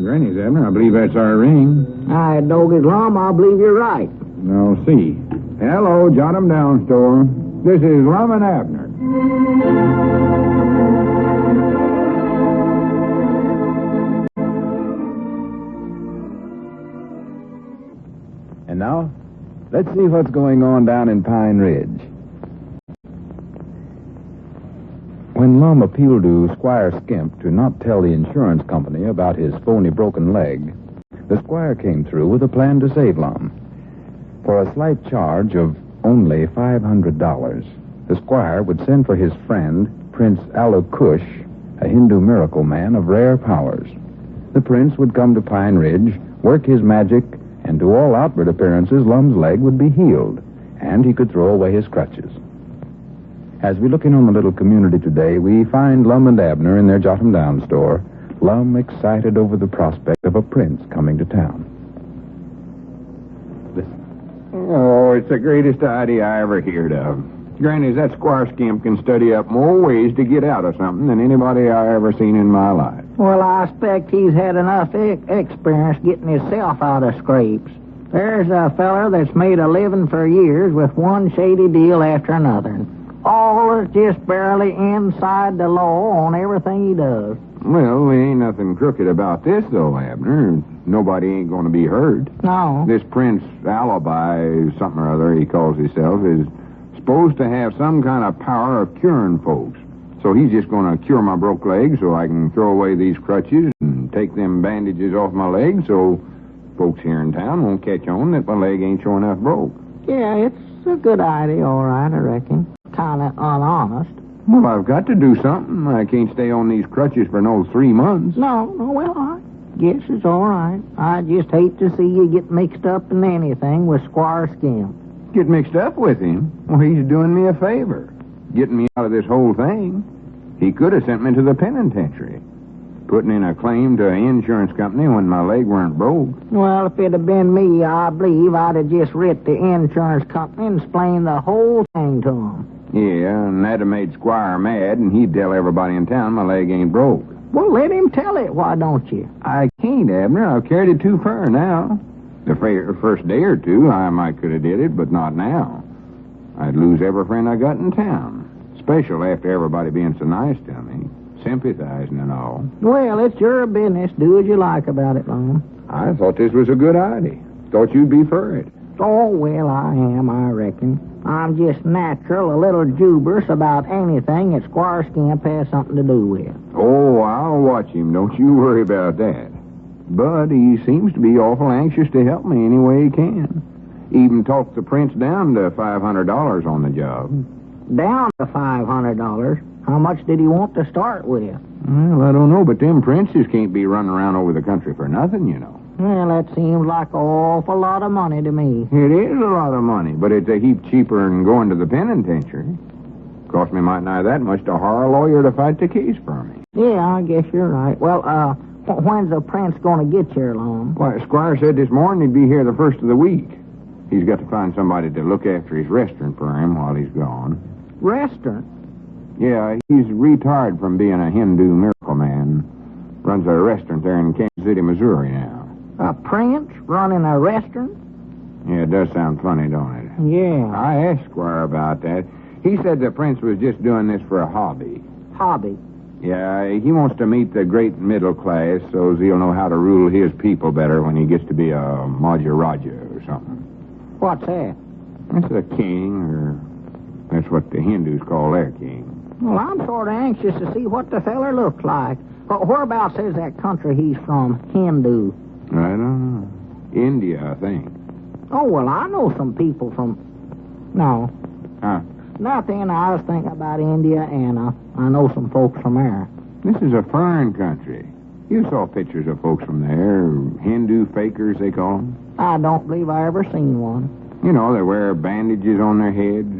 Granny's, Abner. I believe that's our ring. I dog it, Lum. I believe you're right. Now, see. Hello, jot'em down store. This is Lum and Abner. And now, let's see what's going on down in Pine Ridge. When Lum appealed to Squire Skimp to not tell the insurance company about his phony broken leg, the squire came through with a plan to save Lum. For a slight charge of only $500, the squire would send for his friend, Prince Alukush, a Hindu miracle man of rare powers. The prince would come to Pine Ridge, work his magic, and to all outward appearances, Lum's leg would be healed, and he could throw away his crutches. As we look in on the little community today, we find Lum and Abner in their jot'em down store, Lum excited over the prospect of a prince coming to town. Listen. Oh, it's the greatest idea I ever heard of. Granny's, that Squire Skimp can study up more ways to get out of something than anybody I ever seen in my life. Well, I expect he's had enough experience getting himself out of scrapes. There's a feller that's made a living for years with one shady deal after another. All is just barely inside the law on everything he does. Well, there ain't nothing crooked about this, though, Abner. Nobody ain't going to be hurt. No. This Prince Alibi, something or other he calls himself, is supposed to have some kind of power of curing folks. So he's just going to cure my broke leg so I can throw away these crutches and take them bandages off my leg so folks here in town won't catch on that my leg ain't sure enough broke. Yeah, it's a good idea, all right, I reckon. Kind of unhonest. Well, I've got to do something. I can't stay on these crutches for no 3 months. No, well, I guess it's all right. I just hate to see you get mixed up in anything with Squire Skimp. Get mixed up with him? Well, he's doing me a favor. Getting me out of this whole thing. He could have sent me to the penitentiary. Putting in a claim to an insurance company when my leg weren't broke. Well, if it had been me, I believe I'd have just writ the insurance company and explained the whole thing to him. Yeah, and that'd have made Squire mad, and he'd tell everybody in town my leg ain't broke. Well, let him tell it, why don't you? I can't, Abner. I've carried it too far now. The first day or two, I might could have did it, but not now. I'd lose every friend I got in town. Especially after everybody being so nice to me. Sympathizing and all. Well, it's your business. Do as you like about it, Lum. I thought this was a good idea. Thought you'd be for it. Oh, well, I am, I reckon. I'm just natural, a little juberous about anything that Squire Skimp has something to do with. Oh, I'll watch him. Don't you worry about that. But he seems to be awful anxious to help me any way he can. Even talked the prince down to $500 on the job. Down to $500? How much did he want to start with? Well, I don't know, but them princes can't be running around over the country for nothing, you know. Well, that seems like an awful lot of money to me. It is a lot of money, but it's a heap cheaper than going to the penitentiary. Cost me might nigh that much to hire a lawyer to fight the case for me. Yeah, I guess you're right. Well, when's the prince going to get here, Lum? Why, Squire said this morning he'd be here the first of the week. He's got to find somebody to look after his restaurant for him while he's gone. Restaurant? Yeah, he's retired from being a Hindu miracle man. Runs a restaurant there in Kansas City, Missouri now. A prince running a restaurant? Yeah, it does sound funny, don't it? Yeah. I asked Squire about that. He said the prince was just doing this for a hobby. Hobby? Yeah, he wants to meet the great middle class so he'll know how to rule his people better when he gets to be a Maharaja or something. What's that? That's a king, or that's what the Hindus call their king. Well, I'm sort of anxious to see what the feller looks like. But whereabouts is that country he's from, Hindu? I don't know. India, I think. Oh, well, I know some people from... No. Huh? Nothing. I was thinking about India, and I know some folks from there. This is a foreign country. You saw pictures of folks from there. Hindu fakers, they call them. I don't believe I ever seen one. You know, they wear bandages on their heads.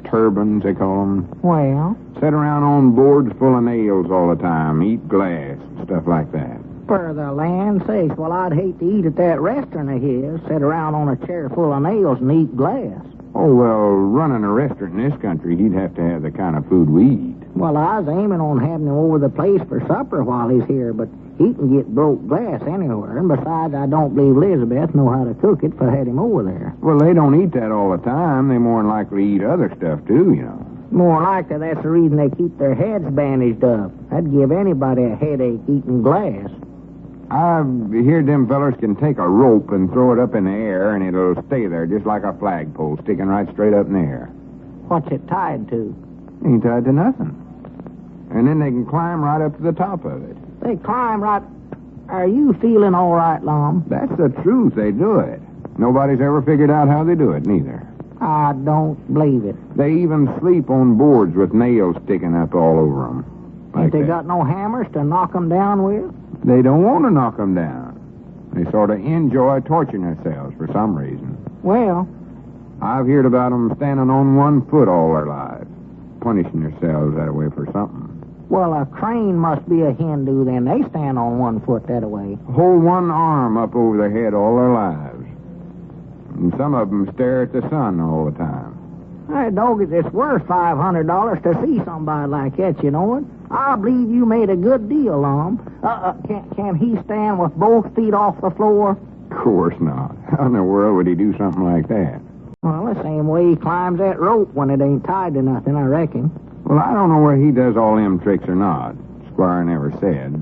Turbans, they call them. Well? Sit around on boards full of nails all the time. Eat glass and stuff like that. For the land's sakes, well, I'd hate to eat at that restaurant of his. Sit around on a chair full of nails and eat glass. Oh, well, running a restaurant in this country, he'd have to have the kind of food we eat. Well, I was aiming on having him over the place for supper while he's here, but He can get broke glass anywhere, and besides, I don't believe Elizabeth know how to cook it if I had him over there. Well, they don't eat that all the time. They more than likely eat other stuff, too, you know. More likely, that's the reason they keep their heads bandaged up. That'd give anybody a headache eating glass. I've heard them fellers can take a rope and throw it up in the air, and it'll stay there just like a flagpole, sticking right straight up in the air. What's it tied to? Ain't tied to nothing. And then they can climb right up to the top of it. They climb right... Are you feeling all right, Lum? That's the truth. They do it. Nobody's ever figured out how they do it, neither. I don't believe it. They even sleep on boards with nails sticking up all over them. Ain't they got no hammers to knock them down with? They don't want to knock them down. They sort of enjoy torturing themselves for some reason. Well... I've heard about them standing on one foot all their lives, punishing themselves that way for something. Well, a crane must be a Hindu, then. They stand on one foot that way. Hold one arm up over their head all their lives. And some of them stare at the sun all the time. Hey, doggy, it's worth $500 to see somebody like that, you know it. I believe you made a good deal, Lum. Can he stand with both feet off the floor? Of course not. How in the world would he do something like that? Well, the same way he climbs that rope when it ain't tied to nothing, I reckon. Well, I don't know whether he does all them tricks or not. Squire never said.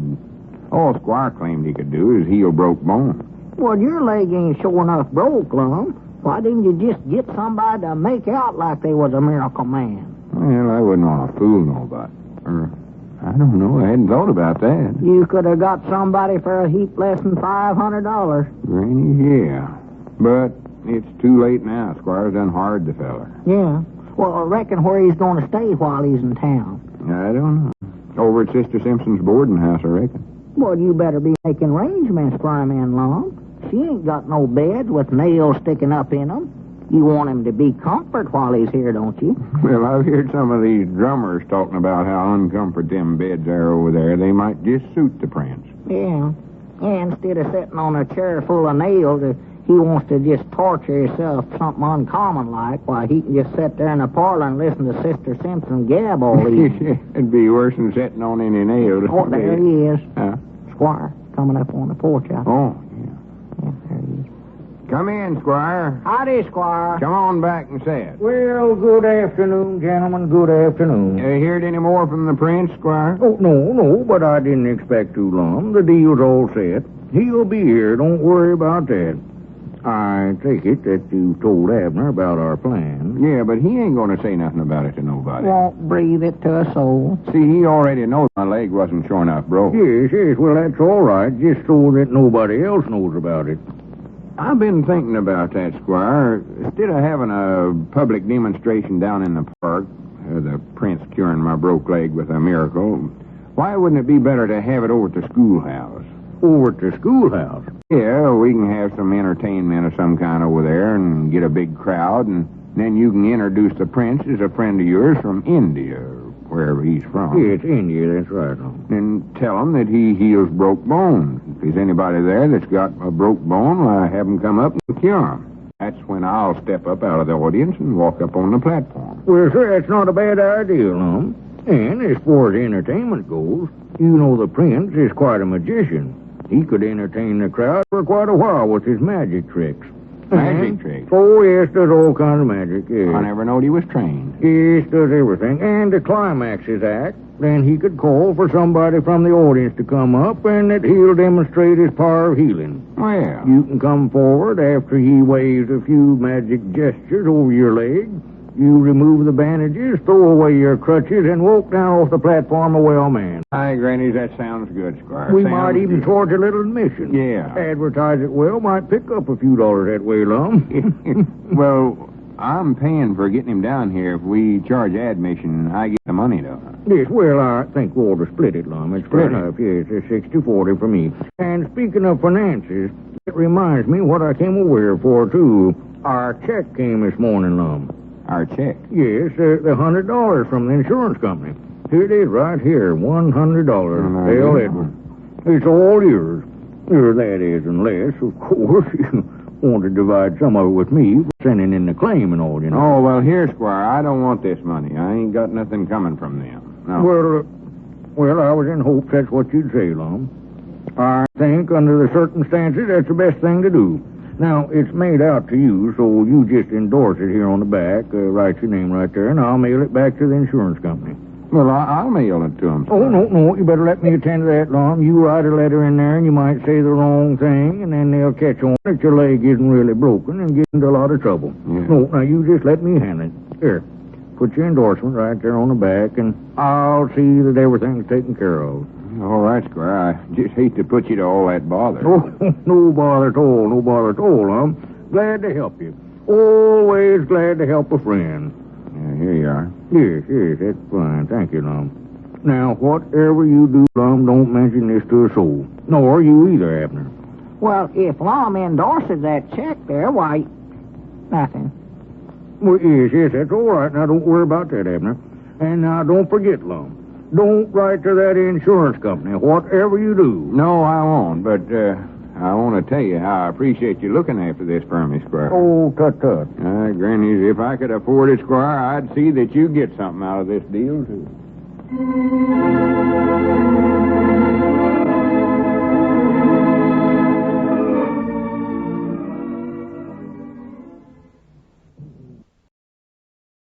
All Squire claimed he could do is heal broke bones. Well, your leg ain't sure enough broke, Lum. Why didn't you just get somebody to make out like they was a miracle man? Well, I wouldn't want to fool nobody. I don't know. I hadn't thought about that. You could have got somebody for a heap less than $500. Granny, yeah. But it's too late now. Squire's done hard the feller. Yeah. Well, I reckon where he's going to stay while he's in town. I don't know. Over at Sister Simpson's boarding house, I reckon. Well, you better be making arrangements for him in Lum. She ain't got no beds with nails sticking up in them. You want him to be comfort while he's here, don't you? Well, I've heard some of these drummers talking about how uncomfort them beds are over there. They might just suit the prince. Yeah. And instead of sitting on a chair full of nails, he wants to just torture himself something uncommon like, while he can just sit there in the parlor and listen to Sister Simpson gab all evening. It'd be worse than sitting on any nails. Oh, there he is. Squire, coming up on the porch out there. Oh, yeah. Yeah, there he is. Come in, Squire. Howdy, Squire. Come on back and say it. Well, good afternoon, gentlemen. Good afternoon. You heard any more from the prince, Squire? Oh, no, but I didn't expect too long. The deal's all set. He'll be here. Don't worry about that. I take it that you told Abner about our plan. Yeah, but he ain't going to say nothing about it to nobody. Won't breathe it to a soul. See, he already knows my leg wasn't sure enough broke. Yes, well, that's all right, just so that nobody else knows about it. I've been thinking about that, Squire. Instead of having a public demonstration down in the park, the prince curing my broke leg with a miracle, why wouldn't it be better to have it over at the schoolhouse? Over at the schoolhouse? Yeah, we can have some entertainment of some kind over there and get a big crowd, and then you can introduce the prince as a friend of yours from India, or wherever he's from. Yeah, it's India, that's right. And tell him that he heals broke bones. If there's anybody there that's got a broke bone, why, have him come up and cure him. That's when I'll step up out of the audience and walk up on the platform. Well, sir, that's not a bad idea, Lum. And as far as entertainment goes, you know the prince is quite a magician. He could entertain the crowd for quite a while with his magic tricks. Magic tricks? Oh, yes, does all kinds of magic, yes. I never knowed he was trained. Yes, does everything. And to climax his act, then he could call for somebody from the audience to come up, and that he'll demonstrate his power of healing. Well, You can come forward after he waves a few magic gestures over your leg. You remove the bandages, throw away your crutches, and walk down off the platform a well man. hi, Granny, that sounds good, Squire. We Sounds might even good. charge a little admission. Yeah. Advertise it well, might pick up a few dollars that way, Lum. Well, I'm paying for getting him down here. If we charge admission, I get the money, though. Yes, well, I think we ought to split it, Lum. It's fair Split it? enough, yes. It's 60-40 for me. And speaking of finances, it reminds me what I came over here for, too. Our check came this morning, Lum. Our check. Yes, the $100 from the insurance company. Here it is, right here, $100. Dale Edwards. It's all yours. Or that is, unless, of course, you want to divide some of it with me, sending in the claim and all, you know. Oh, well, here, Squire, I don't want this money. I ain't got nothing coming from them. No. Well, I was in hopes that's what you'd say, Lum. I think under the circumstances that's the best thing to do. Now, it's made out to you, so you just endorse it here on the back, write your name right there, and I'll mail it back to the insurance company. Well, I'll mail it to him. Oh, no, you better let me attend to that, Lum. You write a letter in there, and you might say the wrong thing, and then they'll catch on that your leg isn't really broken and get into a lot of trouble. Yeah. No, now you just let me handle it. Here, put your endorsement right there on the back, and I'll see that everything's taken care of. All right, Squire. I just hate to put you to all that bother. Oh, no bother at all, Lum. Glad to help you. Always glad to help a friend. Yeah, here you are. Yes, that's fine. Thank you, Lum. Now, whatever you do, Lum, don't mention this to a soul. Nor you either, Abner. Well, if Lum endorses that check there, why, nothing. Well, yes, that's all right. Now, don't worry about that, Abner. And now, don't forget, Lum. Don't write to that insurance company, whatever you do. No, I won't, but I want to tell you how I appreciate you looking after this for me, Squire. Oh, tut. Granny, if I could afford it, Squire, I'd see that you get something out of this deal, too.